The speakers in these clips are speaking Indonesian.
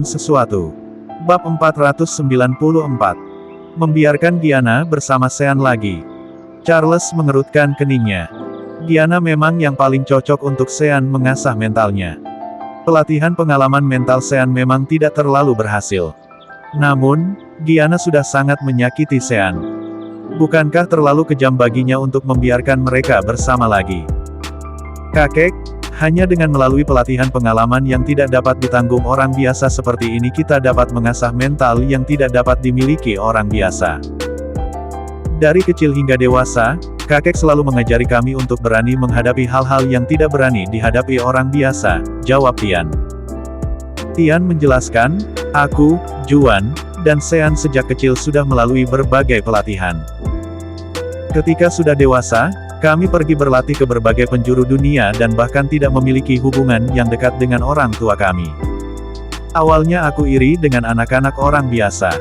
sesuatu. Bab 494. Membiarkan Gianna bersama Sean lagi. Charles mengerutkan keningnya. Gianna memang yang paling cocok untuk Sean mengasah mentalnya. Pelatihan pengalaman mental Sean memang tidak terlalu berhasil. Namun, Gianna sudah sangat menyakiti Sean. Bukankah terlalu kejam baginya untuk membiarkan mereka bersama lagi? Kakek, hanya dengan melalui pelatihan pengalaman yang tidak dapat ditanggung orang biasa seperti ini kita dapat mengasah mental yang tidak dapat dimiliki orang biasa. Dari kecil hingga dewasa, kakek selalu mengajari kami untuk berani menghadapi hal-hal yang tidak berani dihadapi orang biasa, jawab Tian. Tian menjelaskan, aku, Juan, dan Sean sejak kecil sudah melalui berbagai pelatihan. Ketika sudah dewasa, kami pergi berlatih ke berbagai penjuru dunia dan bahkan tidak memiliki hubungan yang dekat dengan orang tua kami. Awalnya aku iri dengan anak-anak orang biasa.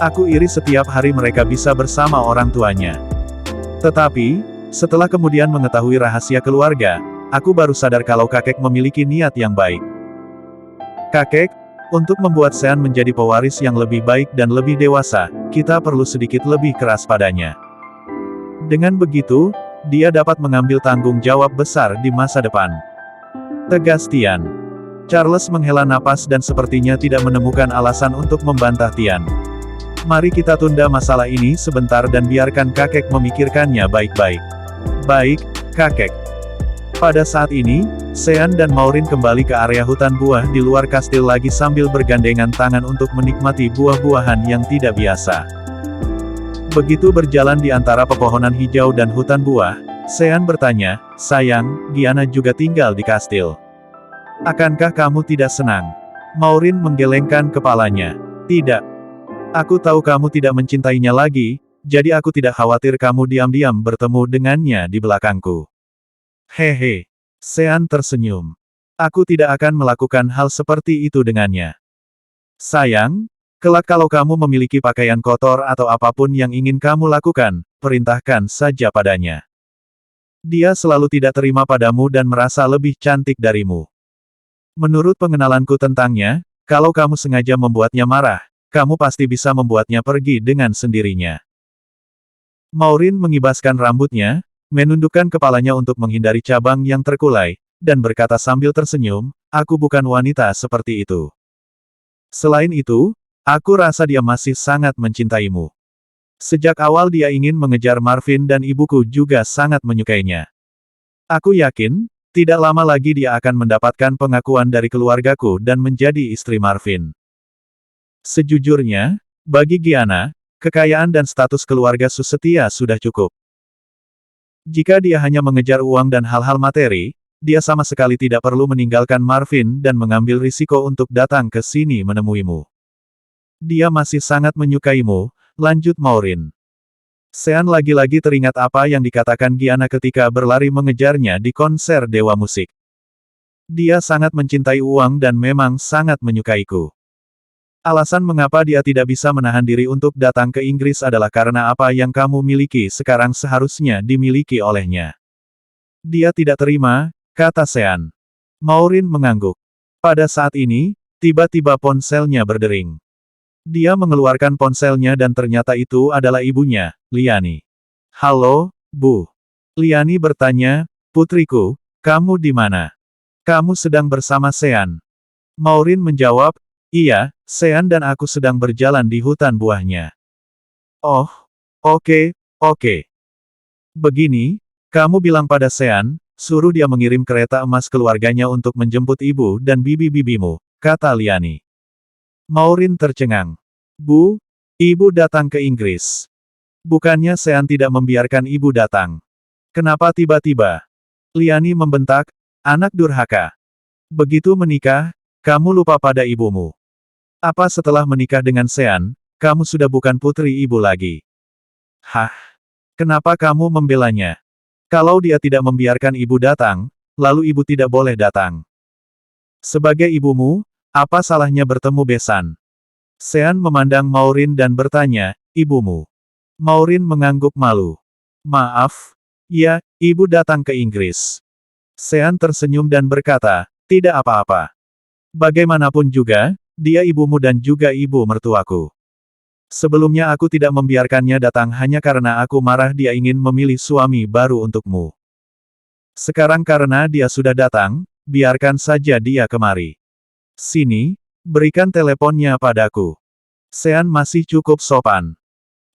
Aku iri setiap hari mereka bisa bersama orang tuanya. Tetapi, setelah kemudian mengetahui rahasia keluarga, aku baru sadar kalau kakek memiliki niat yang baik. Kakek, untuk membuat Sean menjadi pewaris yang lebih baik dan lebih dewasa, kita perlu sedikit lebih keras padanya. Dengan begitu, dia dapat mengambil tanggung jawab besar di masa depan. Tegas Tian. Charles menghela napas dan sepertinya tidak menemukan alasan untuk membantah Tian. Mari kita tunda masalah ini sebentar dan biarkan kakek memikirkannya baik-baik. Baik, kakek. Pada saat ini, Sean dan Maureen kembali ke area hutan buah di luar kastil lagi sambil bergandengan tangan untuk menikmati buah-buahan yang tidak biasa. Begitu berjalan di antara pepohonan hijau dan hutan buah, Sean bertanya, sayang, Gianna juga tinggal di kastil. Akankah kamu tidak senang? Maureen menggelengkan kepalanya. Tidak. Aku tahu kamu tidak mencintainya lagi, jadi aku tidak khawatir kamu diam-diam bertemu dengannya di belakangku. Hehe. Sean tersenyum. Aku tidak akan melakukan hal seperti itu dengannya. Sayang, kelak kalau kamu memiliki pakaian kotor atau apapun yang ingin kamu lakukan, perintahkan saja padanya. Dia selalu tidak terima padamu dan merasa lebih cantik darimu. Menurut pengenalanku tentangnya, kalau kamu sengaja membuatnya marah, kamu pasti bisa membuatnya pergi dengan sendirinya. Maureen mengibaskan rambutnya, menundukkan kepalanya untuk menghindari cabang yang terkulai, dan berkata sambil tersenyum, aku bukan wanita seperti itu. Selain itu, aku rasa dia masih sangat mencintaimu. Sejak awal dia ingin mengejar Marvin dan ibuku juga sangat menyukainya. Aku yakin, tidak lama lagi dia akan mendapatkan pengakuan dari keluargaku dan menjadi istri Marvin. Sejujurnya, bagi Gianna, kekayaan dan status keluarga Susetia sudah cukup. Jika dia hanya mengejar uang dan hal-hal materi, dia sama sekali tidak perlu meninggalkan Marvin dan mengambil risiko untuk datang ke sini menemuimu. Dia masih sangat menyukaimu, lanjut Maureen. Sean lagi-lagi teringat apa yang dikatakan Gianna ketika berlari mengejarnya di konser Dewa Musik. Dia sangat mencintai uang dan memang sangat menyukaiku. Alasan mengapa dia tidak bisa menahan diri untuk datang ke Inggris adalah karena apa yang kamu miliki sekarang seharusnya dimiliki olehnya. Dia tidak terima, kata Sean. Maureen mengangguk. Pada saat ini, tiba-tiba ponselnya berdering. Dia mengeluarkan ponselnya dan ternyata itu adalah ibunya, Liani. Halo, Bu. Liani bertanya, putriku, kamu di mana? Kamu sedang bersama Sean. Maureen menjawab, iya, Sean dan aku sedang berjalan di hutan buahnya. Oh, oke. Begini, kamu bilang pada Sean, suruh dia mengirim kereta emas keluarganya untuk menjemput ibu dan bibi-bibimu, kata Liani. Maureen tercengang. Bu, ibu datang ke Inggris. Bukannya Sean tidak membiarkan ibu datang. Kenapa tiba-tiba? Liani membentak, anak durhaka. Begitu menikah, kamu lupa pada ibumu. Apa setelah menikah dengan Sean, kamu sudah bukan putri ibu lagi? Hah? Kenapa kamu membelanya? Kalau dia tidak membiarkan ibu datang, lalu ibu tidak boleh datang. Sebagai ibumu, apa salahnya bertemu besan? Sean memandang Maureen dan bertanya, ibumu. Maureen mengangguk malu. Maaf. Ya, ibu datang ke Inggris. Sean tersenyum dan berkata, tidak apa-apa. Bagaimanapun juga, Dia ibumu dan juga ibu mertuaku. Sebelumnya aku tidak membiarkannya datang hanya karena aku marah dia ingin memilih suami baru untukmu. Sekarang karena dia sudah datang, biarkan saja dia kemari. Sini, berikan teleponnya padaku. Sean masih cukup sopan.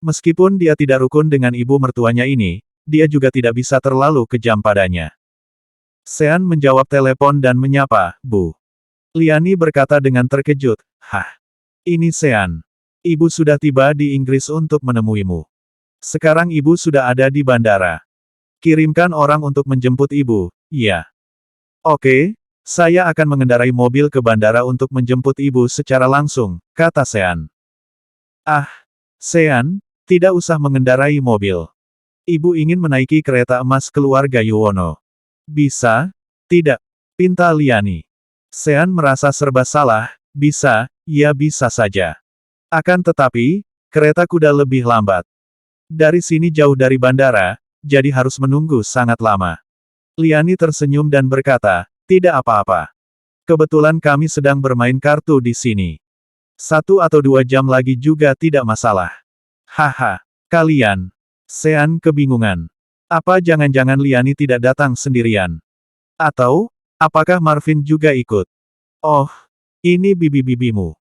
Meskipun dia tidak rukun dengan ibu mertuanya ini, dia juga tidak bisa terlalu kejam padanya. Sean menjawab telepon dan menyapa, Bu. Liani berkata dengan terkejut, Hah? Ini Sean. Ibu sudah tiba di Inggris untuk menemuimu. Sekarang ibu sudah ada di bandara. Kirimkan orang untuk menjemput ibu, ya. Oke, saya akan mengendarai mobil ke bandara untuk menjemput ibu secara langsung, kata Sean. Ah, Sean, tidak usah mengendarai mobil. Ibu ingin menaiki kereta emas keluarga Yuwono. Bisa? Tidak. Pinta Liani. Sean merasa serba salah, bisa, ya bisa saja. Akan tetapi, kereta kuda lebih lambat. Dari sini jauh dari bandara, jadi harus menunggu sangat lama. Liani tersenyum dan berkata, tidak apa-apa. Kebetulan kami sedang bermain kartu di sini. 1 atau 2 jam lagi juga tidak masalah. Haha, kalian. Sean kebingungan. Apa jangan-jangan Liani tidak datang sendirian? Atau, apakah Marvin juga ikut? Oh, ini bibi-bibimu.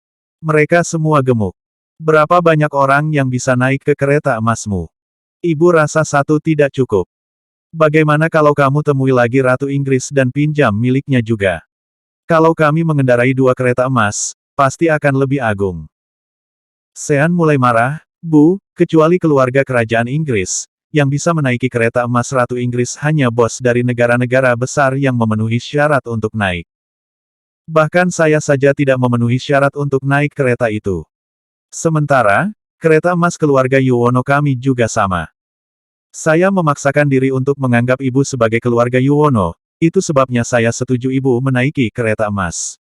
Mereka semua gemuk. Berapa banyak orang yang bisa naik ke kereta emasmu? Ibu rasa 1 tidak cukup. Bagaimana kalau kamu temui lagi Ratu Inggris dan pinjam miliknya juga? Kalau kami mengendarai 2 kereta emas, pasti akan lebih agung. Sean mulai marah, Bu, kecuali keluarga kerajaan Inggris, yang bisa menaiki kereta emas Ratu Inggris hanya bos dari negara-negara besar yang memenuhi syarat untuk naik. Bahkan saya saja tidak memenuhi syarat untuk naik kereta itu. Sementara, kereta emas keluarga Yuwono kami juga sama. Saya memaksakan diri untuk menganggap ibu sebagai keluarga Yuwono, itu sebabnya saya setuju ibu menaiki kereta emas.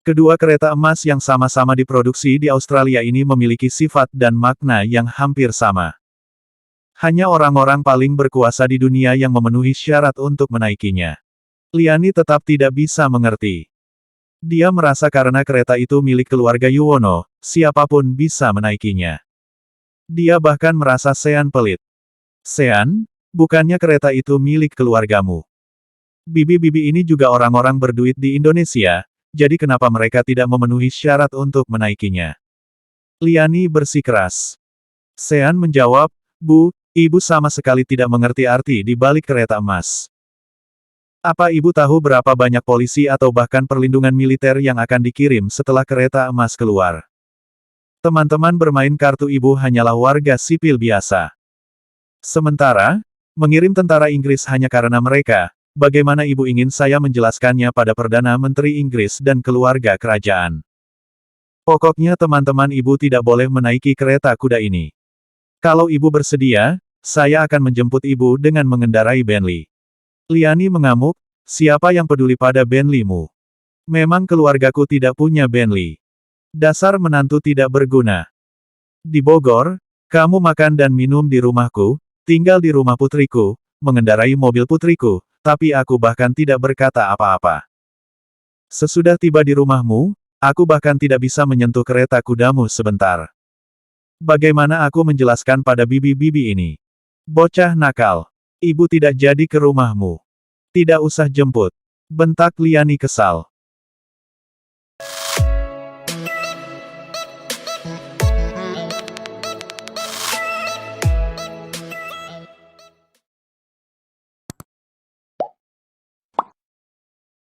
Kedua kereta emas yang sama-sama diproduksi di Australia ini memiliki sifat dan makna yang hampir sama. Hanya orang-orang paling berkuasa di dunia yang memenuhi syarat untuk menaikinya. Liani tetap tidak bisa mengerti. Dia merasa karena kereta itu milik keluarga Yuwono, siapapun bisa menaikinya. Dia bahkan merasa Sean pelit. Sean, bukannya kereta itu milik keluargamu. Bibi-bibi ini juga orang-orang berduit di Indonesia, jadi kenapa mereka tidak memenuhi syarat untuk menaikinya? Liani bersikeras. Sean menjawab, Bu, ibu sama sekali tidak mengerti arti di balik kereta emas. Apa ibu tahu berapa banyak polisi atau bahkan perlindungan militer yang akan dikirim setelah kereta emas keluar? Teman-teman bermain kartu ibu hanyalah warga sipil biasa. Sementara, mengirim tentara Inggris hanya karena mereka, bagaimana ibu ingin saya menjelaskannya pada Perdana Menteri Inggris dan keluarga kerajaan? Pokoknya teman-teman ibu tidak boleh menaiki kereta kuda ini. Kalau ibu bersedia, saya akan menjemput ibu dengan mengendarai Bentley. Liani mengamuk, siapa yang peduli pada Bentley-mu? Memang keluargaku tidak punya Bentley. Dasar menantu tidak berguna. Di Bogor, kamu makan dan minum di rumahku, tinggal di rumah putriku, mengendarai mobil putriku, tapi aku bahkan tidak berkata apa-apa. Sesudah tiba di rumahmu, aku bahkan tidak bisa menyentuh kereta kudamu sebentar. Bagaimana aku menjelaskan pada bibi-bibi ini? Bocah nakal. Ibu tidak jadi ke rumahmu. Tidak usah jemput. Bentak Liani kesal.